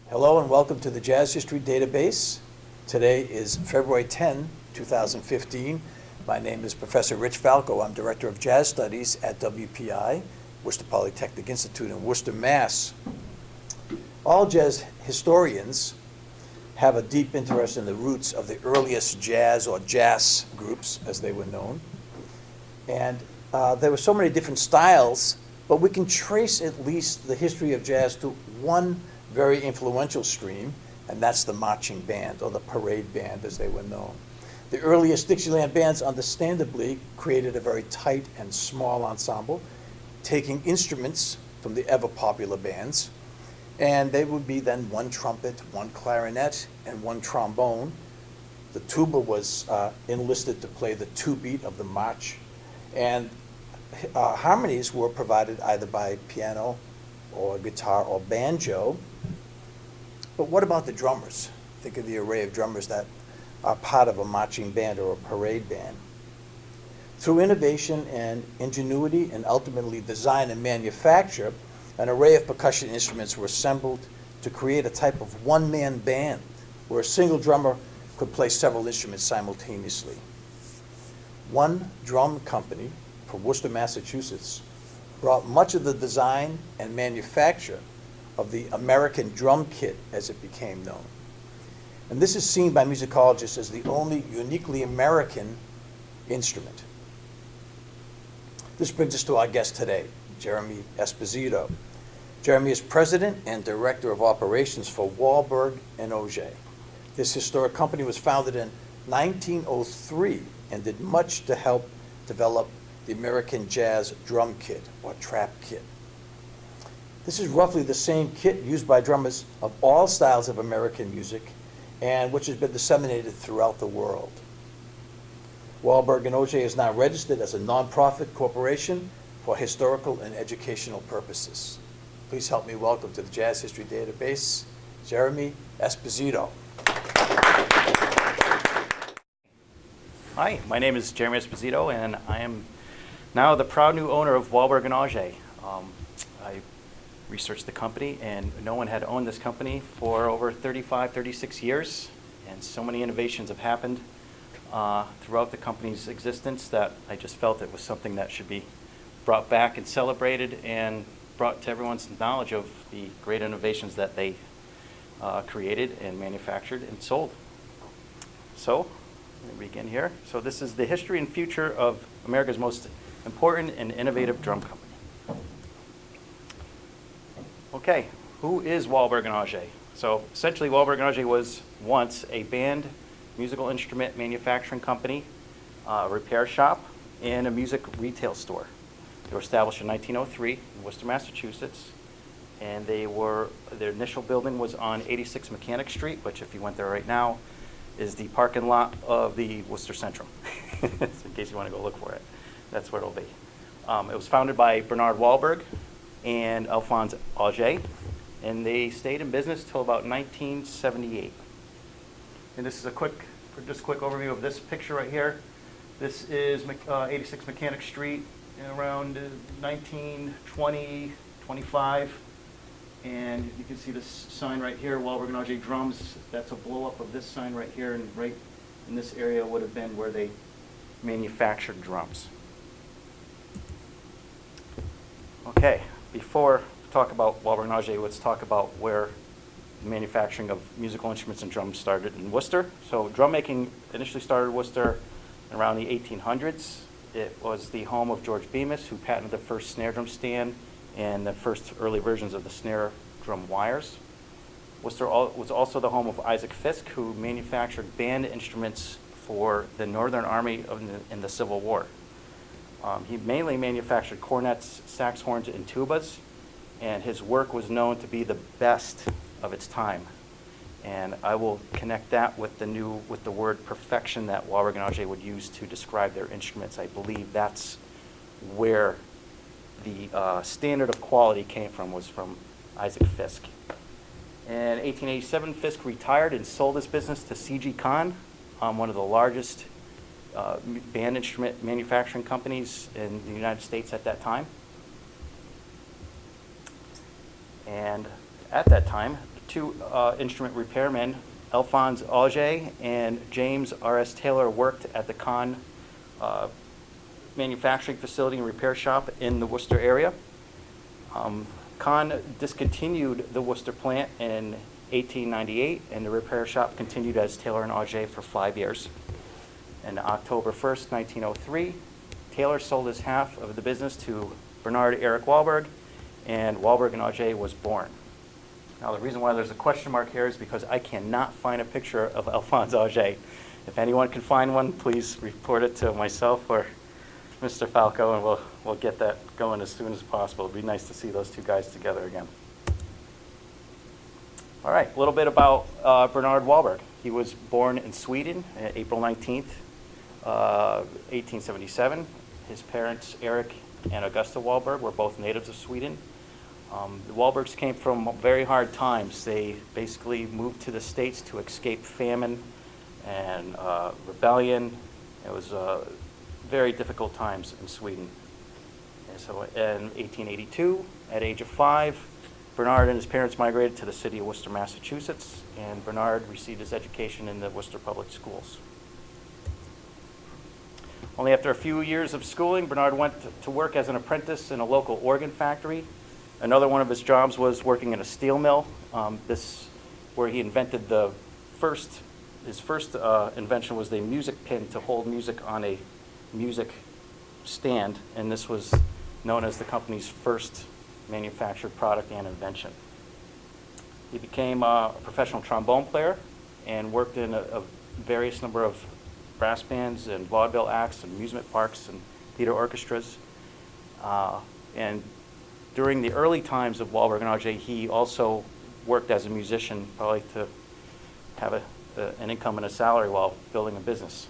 Hello and welcome to the Jazz History Database. Today is February 10, 2015. My name is Professor Rich Falco. I'm Director of Jazz Studies at WPI, Worcester Polytechnic Institute in Worcester, Mass. All jazz historians have a deep interest in the roots of the earliest jazz or jazz groups, as they were known. And there were so many different styles, but we can trace at least the history of jazz to one very influential stream, and that's the marching band, or the parade band, as they were known. The earliest Dixieland bands, understandably, created a very tight and small ensemble, taking instruments from the ever-popular bands, and they would be then one trumpet, one clarinet, and one trombone. The tuba was enlisted to play the two-beat of the march, and harmonies were provided either by piano or guitar or banjo. But what about the drummers? Think of the array of drummers that are part of a marching band or a parade band. Through innovation and ingenuity and ultimately design and manufacture, an array of percussion instruments were assembled to create a type of one-man band where a single drummer could play several instruments simultaneously. One drum company from Worcester, Massachusetts, brought much of the design and manufacture of the American drum kit, as it became known. And this is seen by musicologists as the only uniquely American instrument. This brings us to our guest today, Jeremy Esposito. Jeremy is president and director of operations for Walberg and Auge. This historic company was founded in 1903 and did much to help develop the American jazz drum kit, or trap kit. This is roughly the same kit used by drummers of all styles of American music and which has been disseminated throughout the world. Walberg and Auge is now registered as a nonprofit corporation for historical and educational purposes. Please help me welcome to the Jazz History Database, Jeremy Esposito. Hi, my name is Jeremy Esposito, and I am now the proud new owner of Walberg and Auge. I researched the company, and no one had owned this company for over 35, 36 years, and so many innovations have happened throughout the company's existence that I just felt it was something that should be brought back and celebrated and brought to everyone's knowledge of the great innovations that they created and manufactured and sold. So, let me begin here. So this is the history and future of America's most important and innovative drum company. Okay, who is Walberg and Auge? So essentially, Walberg and Auge was once a band, musical instrument manufacturing company, a repair shop, and a music retail store. They were established in 1903 in Worcester, Massachusetts, and their initial building was on 86 Mechanic Street, which if you went there right now, is the parking lot of the Worcester Central, in case you want to go look for it. That's where it'll be. It was founded by Bernard Walberg and Alphonse Auge, and they stayed in business till about 1978. And this is a quick overview of this picture right here. This is 86 Mechanic Street around 1920, 25. And you can see this sign right here, Walberg and Auge Drums. That's a blow-up of this sign right here, and right in this area would have been where they manufactured drums. Okay, before we talk about Walberg and Auge, let's talk about where the manufacturing of musical instruments and drums started in Worcester. So drum making initially started in Worcester around the 1800s. It was the home of George Bemis, who patented the first snare drum stand and the first early versions of the snare drum wires. Worcester was also the home of Isaac Fisk, who manufactured band instruments for the Northern Army in the Civil War. He mainly manufactured cornets, sax horns, and tubas, and his work was known to be the best of its time. And I will connect that with the word perfection that Walberg and Auge would use to describe their instruments. I believe that's where the standard of quality came from, was from Isaac Fisk. In 1887, Fisk retired and sold his business to C.G. Kahn, one of the largest band instrument manufacturing companies in the United States at that time. And at that time, two instrument repairmen, Alphonse Auge and James R.S. Taylor, worked at the Kahn manufacturing facility and repair shop in the Worcester area. Kahn discontinued the Worcester plant in 1898, and the repair shop continued as Taylor and Auge for 5 years. And October 1st, 1903, Taylor sold his half of the business to Bernard Eric Walberg, and Walberg and Auge was born. Now, the reason why there's a question mark here is because I cannot find a picture of Alphonse Auge. If anyone can find one, please report it to myself or Mr. Falco, and we'll get that going as soon as possible. It'd be nice to see those two guys together again. All right, a little bit about Bernard Walberg. He was born in Sweden, April 19th, 1877. His parents, Eric and Augusta Walberg, were both natives of Sweden. The Walbergs came from very hard times. They basically moved to the States to escape famine and rebellion. It was very difficult times in Sweden. And so in 1882, at age of 5, Bernard and his parents migrated to the city of Worcester, Massachusetts, and Bernard received his education in the Worcester Public Schools. Only after a few years of schooling, Bernard went to work as an apprentice in a local organ factory. Another one of his jobs was working in a steel mill. Where he invented his first invention was the music pin to hold music on a music stand, and this was known as the company's first manufactured product and invention. He became a professional trombone player and worked in a various number of brass bands and vaudeville acts and amusement parks and theater orchestras. And during the early times of Walberg and Auge, he also worked as a musician, probably to have an income and a salary while building a business.